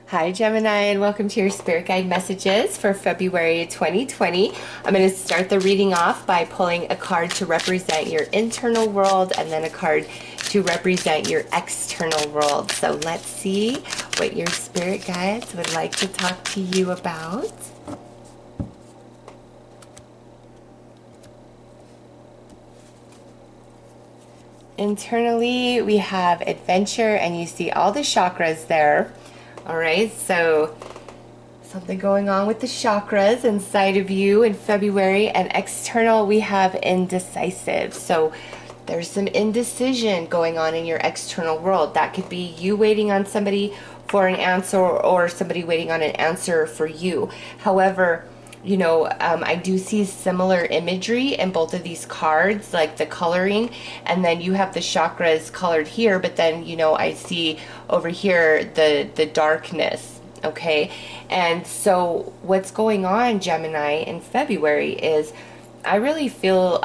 Hi Gemini, and welcome to your Spirit Guide messages for February 2020. I'm going to start the reading off by pulling a card to represent your internal world and then a card to represent your external world. So let's see what your Spirit Guides would like to talk to you about. Internally, we have adventure, and you see all the chakras there. All right, so something going on with the chakras inside of you in February. And external, we have indecisive. So there's some indecision going on in your external world. That could be you waiting on somebody for an answer or somebody waiting on an answer for you. However, I do see similar imagery in both of these cards, like the coloring, and then you have the chakras colored here, but then, I see over here the darkness, okay? And so what's going on, Gemini, in February is I really feel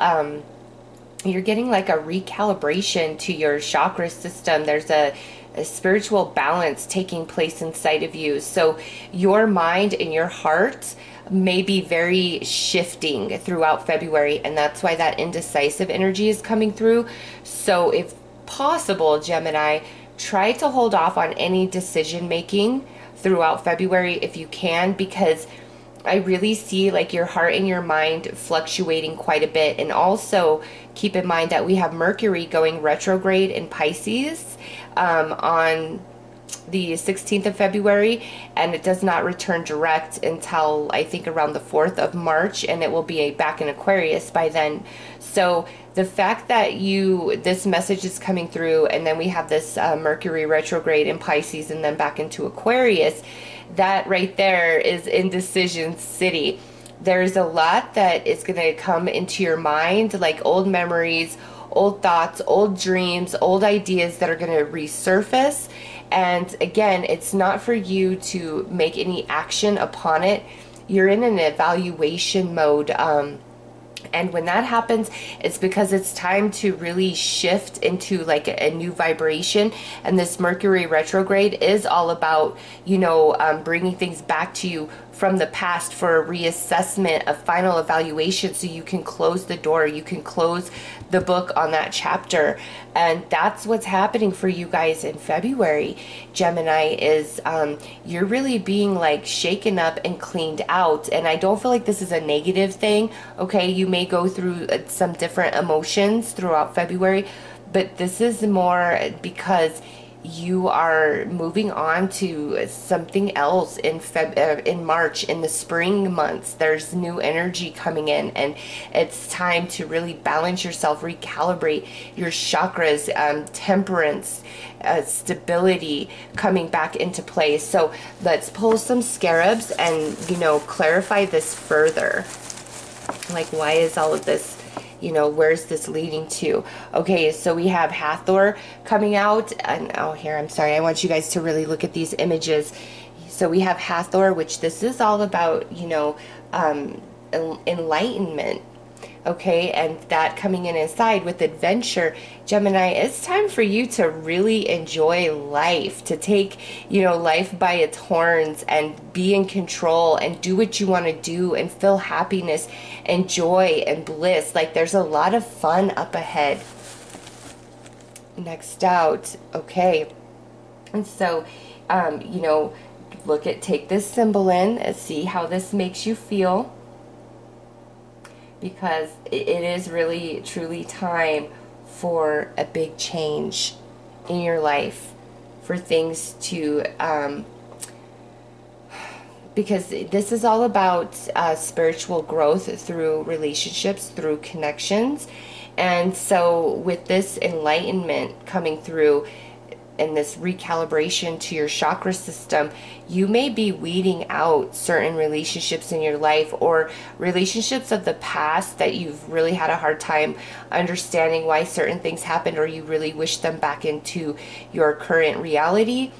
you're getting like a recalibration to your chakra system. There's a spiritual balance taking place inside of you. So your mind and your heart may be very shifting throughout February, and that's why that indecisive energy is coming through. So if possible, Gemini, try to hold off on any decision making throughout February if you can, because I really see like your heart and your mind fluctuating quite a bit. And also keep in mind that we have Mercury going retrograde in Pisces on the 16th of February, and it does not return direct until I think around the 4th of March, and it will be back in Aquarius by then. So the fact that this message is coming through, and then we have this Mercury retrograde in Pisces and then back into Aquarius, that right there is indecision city. There's a lot that is going to come into your mind, like old memories, old thoughts, old dreams, old ideas that are going to resurface. And again, it's not for you to make any action upon it. You're in an evaluation mode. And when that happens, it's because it's time to really shift into like a new vibration. And this Mercury retrograde is all about, bringing things back to you from the past for a reassessment, a final evaluation, so you can close the door, you can close the book on that chapter. And that's what's happening for you guys in February, Gemini, is you're really being like shaken up and cleaned out. And I don't feel like this is a negative thing, okay? You may go through some different emotions throughout February, but this is more because you are moving on to something else in March, in the spring months. There's new energy coming in, and it's time to really balance yourself, recalibrate your chakras, temperance, stability coming back into place. So let's pull some scarabs and, clarify this further. Like, why is all of this, where's this leading to? Okay, so we have Hathor coming out, and here, I'm sorry, I want you guys to really look at these images. So we have Hathor, which this is all about, enlightenment. Okay, and that coming in inside with adventure. Gemini, it's time for you to really enjoy life, to take, life by its horns and be in control and do what you want to do and feel happiness and joy and bliss. Like, there's a lot of fun up ahead. Next out, okay. And so, take this symbol in and see how this makes you feel, because it is really truly time for a big change in your life, for things to because this is all about spiritual growth through relationships, through connections. And so with this enlightenment coming through and this recalibration to your chakra system, you may be weeding out certain relationships in your life, or relationships of the past that you've really had a hard time understanding why certain things happened, or you really wish them back into your current reality.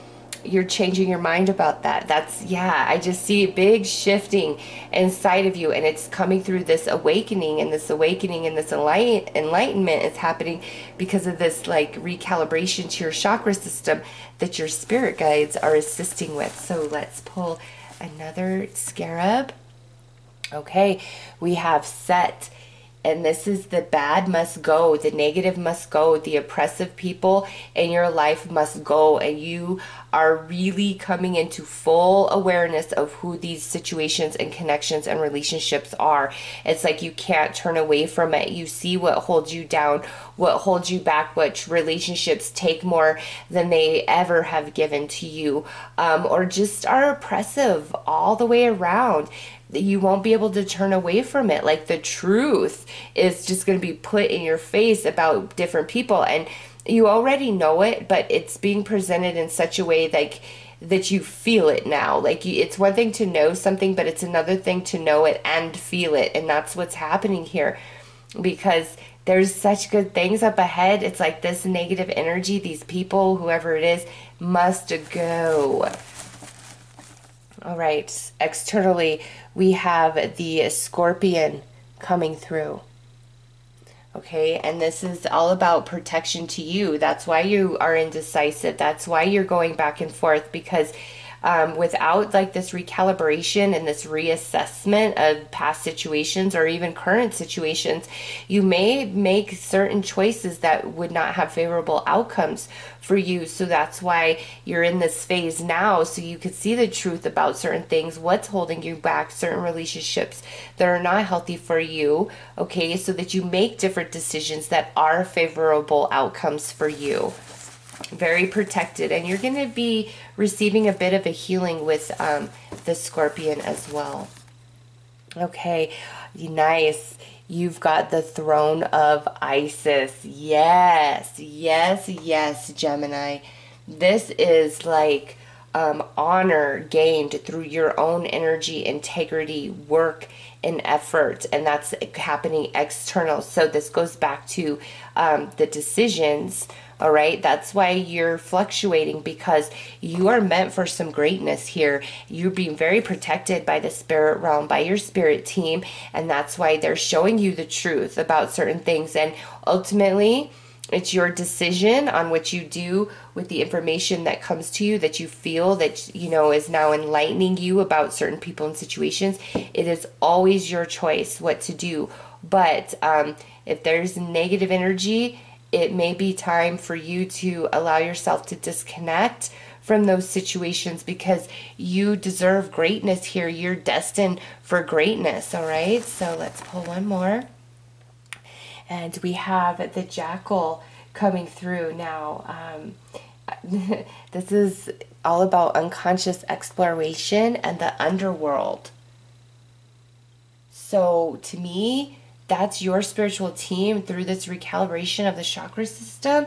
you're changing your mind about that. That's, yeah, I just see a big shifting inside of you, and it's coming through this awakening, and this awakening and this enlightenment is happening because of this like recalibration to your chakra system that your spirit guides are assisting with. So let's pull another scarab. Okay, we have Set. And this is the bad must go, the negative must go, the oppressive people in your life must go. And you are really coming into full awareness of who these situations and connections and relationships are. It's like you can't turn away from it. You see what holds you down, what holds you back, which relationships take more than they ever have given to you, or just are oppressive all the way around. You won't be able to turn away from it. Like the truth is just going to be put in your face about different people, and you already know it, but it's being presented in such a way like that you feel it now. Like it's one thing to know something, but it's another thing to know it and feel it. And that's what's happening here, because there's such good things up ahead. It's like this negative energy, these people, whoever it is, must go. All right, externally, we have the Scorpion coming through. Okay, and this is all about protection to you. That's why you are indecisive. That's why you're going back and forth, because without like this recalibration and this reassessment of past situations or even current situations, you may make certain choices that would not have favorable outcomes for you. So that's why you're in this phase now, so you could see the truth about certain things, what's holding you back, certain relationships that are not healthy for you, okay, so that you make different decisions that are favorable outcomes for you. Very protected, and you're going to be receiving a bit of a healing with the Scorpion as well. Okay, nice. You've got the Throne of Isis. Yes, yes, yes, Gemini. This is like honor gained through your own energy, integrity, work, and effort, and that's happening external. So this goes back to the decisions. All right, that's why you're fluctuating, because you are meant for some greatness here. You're being very protected by the spirit realm, by your spirit team, and that's why they're showing you the truth about certain things. And ultimately, it's your decision on what you do with the information that comes to you, that you feel that, you know, is now enlightening you about certain people and situations. It is always your choice what to do. But if there's negative energy, it may be time for you to allow yourself to disconnect from those situations, because you deserve greatness here. You're destined for greatness, all right? So let's pull one more. And we have the Jackal coming through now. This is all about unconscious exploration and the underworld. So to me, that's your spiritual team through this recalibration of the chakra system,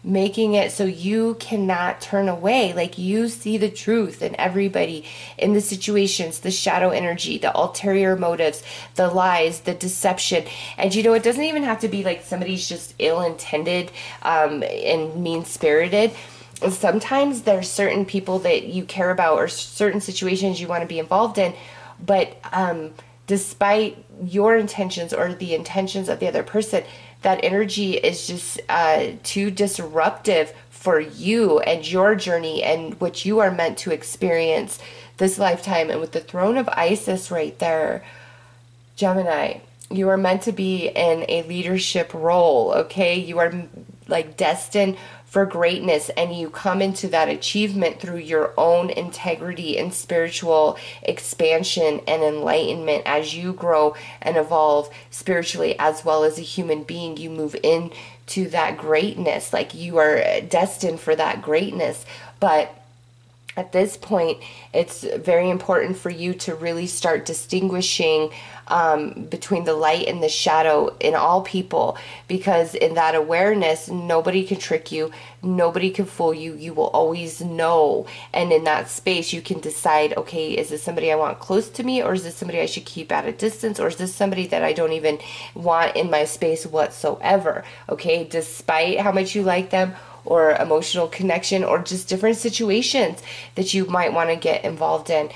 making it so you cannot turn away. Like you see the truth in everybody, in the situations, the shadow energy, the ulterior motives, the lies, the deception. And you know, it doesn't even have to be like somebody's just ill-intended and mean-spirited. Sometimes there's certain people that you care about or certain situations you want to be involved in, but despite your intentions or the intentions of the other person, that energy is just too disruptive for you and your journey and what you are meant to experience this lifetime. And with the Throne of Isis right there, Gemini, you are meant to be in a leadership role, okay? You are like destined for greatness, and you come into that achievement through your own integrity and spiritual expansion and enlightenment. As you grow and evolve spiritually as well as a human being, you move into that greatness. Like you are destined for that greatness. But at this point, it's very important for you to really start distinguishing between the light and the shadow in all people, because in that awareness, nobody can trick you, nobody can fool you. You will always know, and in that space, you can decide, okay, is this somebody I want close to me, or is this somebody I should keep at a distance, or is this somebody that I don't even want in my space whatsoever? Okay, despite how much you like them, or emotional connection, or just different situations that you might want to get involved in.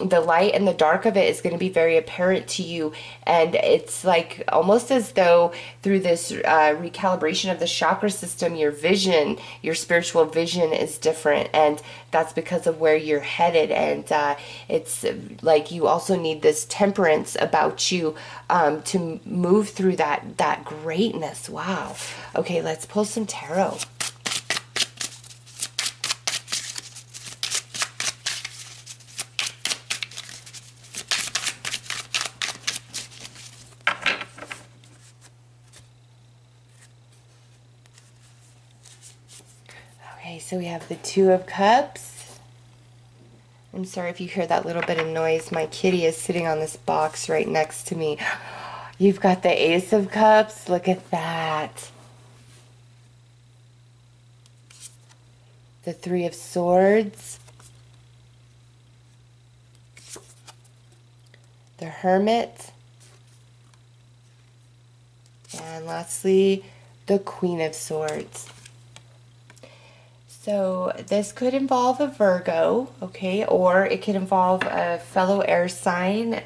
The light and the dark of it is going to be very apparent to you, and it's like almost as though through this recalibration of the chakra system, your vision, your spiritual vision is different, and that's because of where you're headed. And it's like you also need this temperance about you to move through that greatness. Wow. Okay, let's pull some tarot. Okay, so we have the Two of Cups. I'm sorry if you hear that little bit of noise. My kitty is sitting on this box right next to me. You've got the Ace of Cups. Look at that. The Three of Swords. The Hermit. And lastly, the Queen of Swords. So this could involve a Virgo, okay, or it could involve a fellow air sign,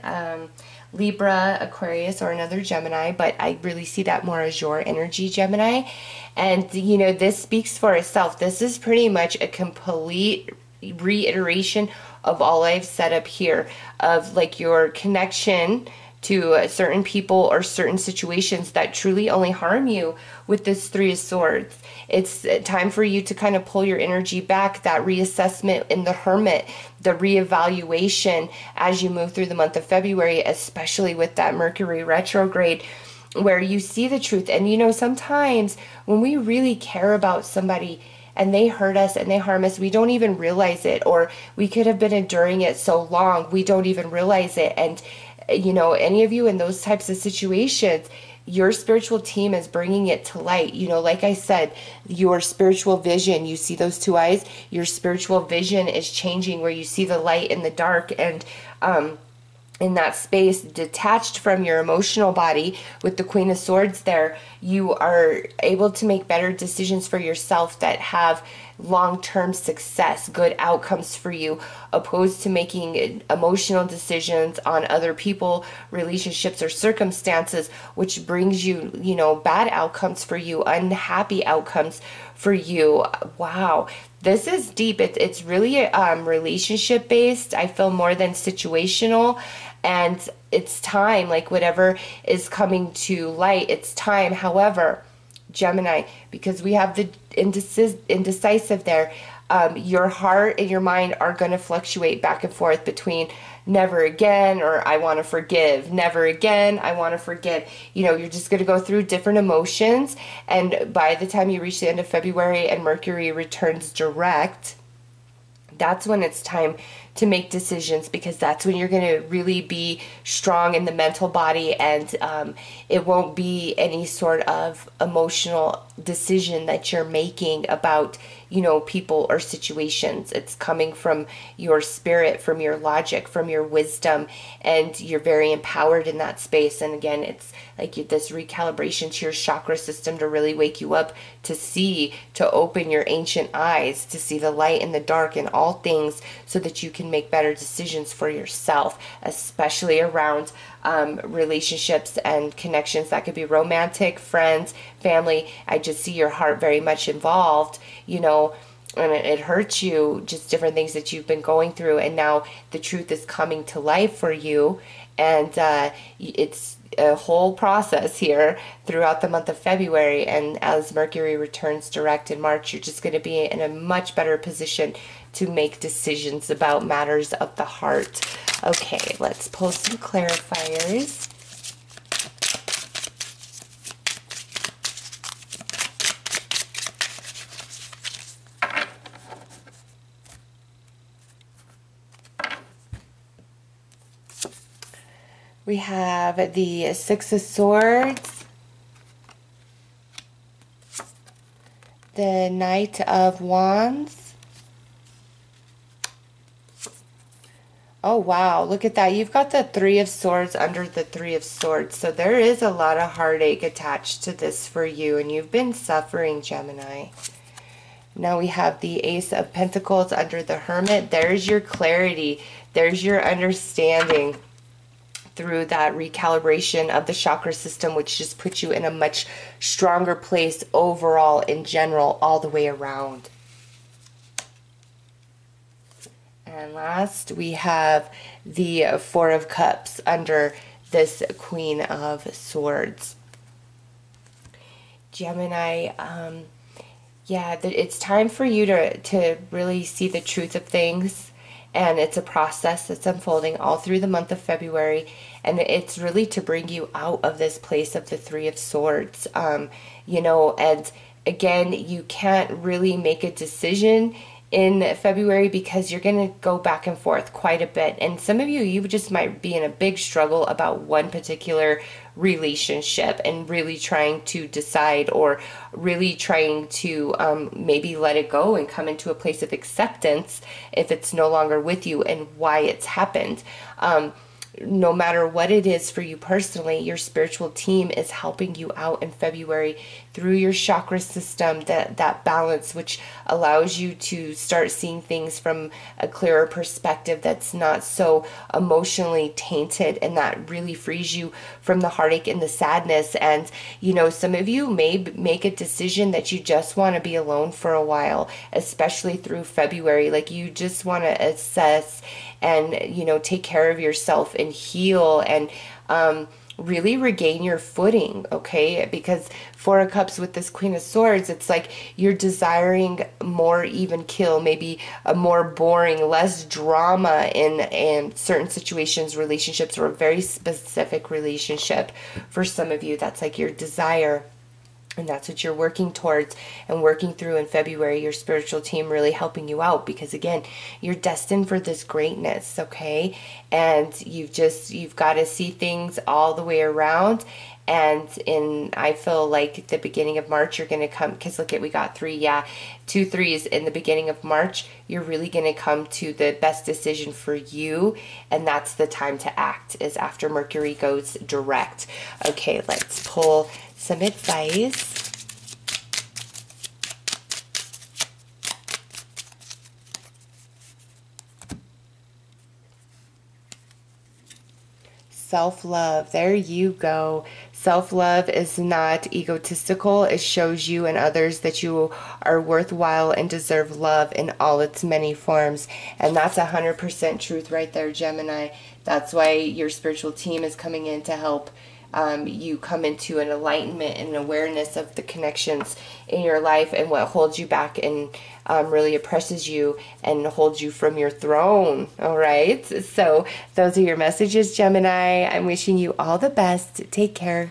Libra, Aquarius, or another Gemini, but I really see that more as your energy, Gemini. And, you know, this speaks for itself. This is pretty much a complete reiteration of all I've set up here, of like your connection to certain people or certain situations that truly only harm you with this Three of Swords. It's time for you to kind of pull your energy back, that reassessment in the Hermit, the reevaluation as you move through the month of February, especially with that Mercury retrograde, where you see the truth. And you know, sometimes when we really care about somebody and they hurt us and they harm us, we don't even realize it, or we could have been enduring it so long, we don't even realize it. And you know, any of you in those types of situations, your spiritual team is bringing it to light. You know, like I said, your spiritual vision, you see those two eyes, your spiritual vision is changing, where you see the light and the dark. And in that space, detached from your emotional body with the Queen of Swords there, you are able to make better decisions for yourself that have long-term success, good outcomes for you, opposed to making emotional decisions on other people, relationships, or circumstances, which brings you, you know, bad outcomes for you, unhappy outcomes for you. Wow. This is deep. It's really relationship based, I feel, more than situational. And it's time, like whatever is coming to light, it's time. However, Gemini, because we have the indecisive there, your heart and your mind are going to fluctuate back and forth between never again, or I want to forgive, never again, I want to forgive. You know, you're just going to go through different emotions. And by the time you reach the end of February and Mercury returns direct, that's when it's time to make decisions, because that's when you're going to really be strong in the mental body, and it won't be any sort of emotional decision that you're making about, you know, people or situations. It's coming from your spirit, from your logic, from your wisdom, and you're very empowered in that space. And again, it's like this recalibration to your chakra system to really wake you up to see, to open your ancient eyes, to see the light and the dark in all things, so that you can make better decisions for yourself, especially around relationships and connections. That could be romantic, friends, family. I just see your heart very much involved, you know, and it hurts you, just different things that you've been going through, and now the truth is coming to life for you. And it's a whole process here throughout the month of February, and as Mercury returns direct in March, you're just going to be in a much better position to make decisions about matters of the heart. Okay, let's pull some clarifiers. We have the Six of Swords, the Knight of Wands. Oh wow, look at that. You've got the Three of Swords under the Three of Swords. So there is a lot of heartache attached to this for you, and you've been suffering, Gemini. Now we have the Ace of Pentacles under the Hermit. There's your clarity. There's your understanding through that recalibration of the chakra system, which just puts you in a much stronger place overall in general, all the way around. And last, we have the Four of Cups under this Queen of Swords. Gemini, yeah, it's time for you to really see the truth of things. And it's a process that's unfolding all through the month of February. And it's really to bring you out of this place of the Three of Swords. You know, and again, you can't really make a decision in February because you're going to go back and forth quite a bit. And some of you just might be in a big struggle about one particular relationship and really trying to decide, or really trying to maybe let it go and come into a place of acceptance if it's no longer with you and why it's happened. No matter what it is for you personally, your spiritual team is helping you out in February through your chakra system, that balance, which allows you to start seeing things from a clearer perspective that's not so emotionally tainted, and that really frees you from the heartache and the sadness. And, you know, some of you may make a decision that you just want to be alone for a while, especially through February. Like, you just want to assess and, you know, take care of yourself and heal and really regain your footing, okay? Because Four of Cups with this Queen of Swords, it's like you're desiring more even kill, maybe a more boring, less drama in certain situations, relationships, or a very specific relationship. For some of you, that's like your desire. And that's what you're working towards and working through in February. Your spiritual team really helping you out, because again, you're destined for this greatness, okay? And you've got to see things all the way around. And I feel like the beginning of March, you're going to come, because look at, we got 2 threes in the beginning of March. You're really going to come to the best decision for you. And that's the time to act, is after Mercury goes direct. Okay, let's pull some advice. Self-love. There you go. Self-love is not egotistical. It shows you and others that you are worthwhile and deserve love in all its many forms. And that's 100% truth right there, Gemini. That's why your spiritual team is coming in to help you come into an enlightenment and awareness of the connections in your life and what holds you back and really oppresses you and holds you from your throne. All right. So those are your messages, Gemini. I'm wishing you all the best. Take care.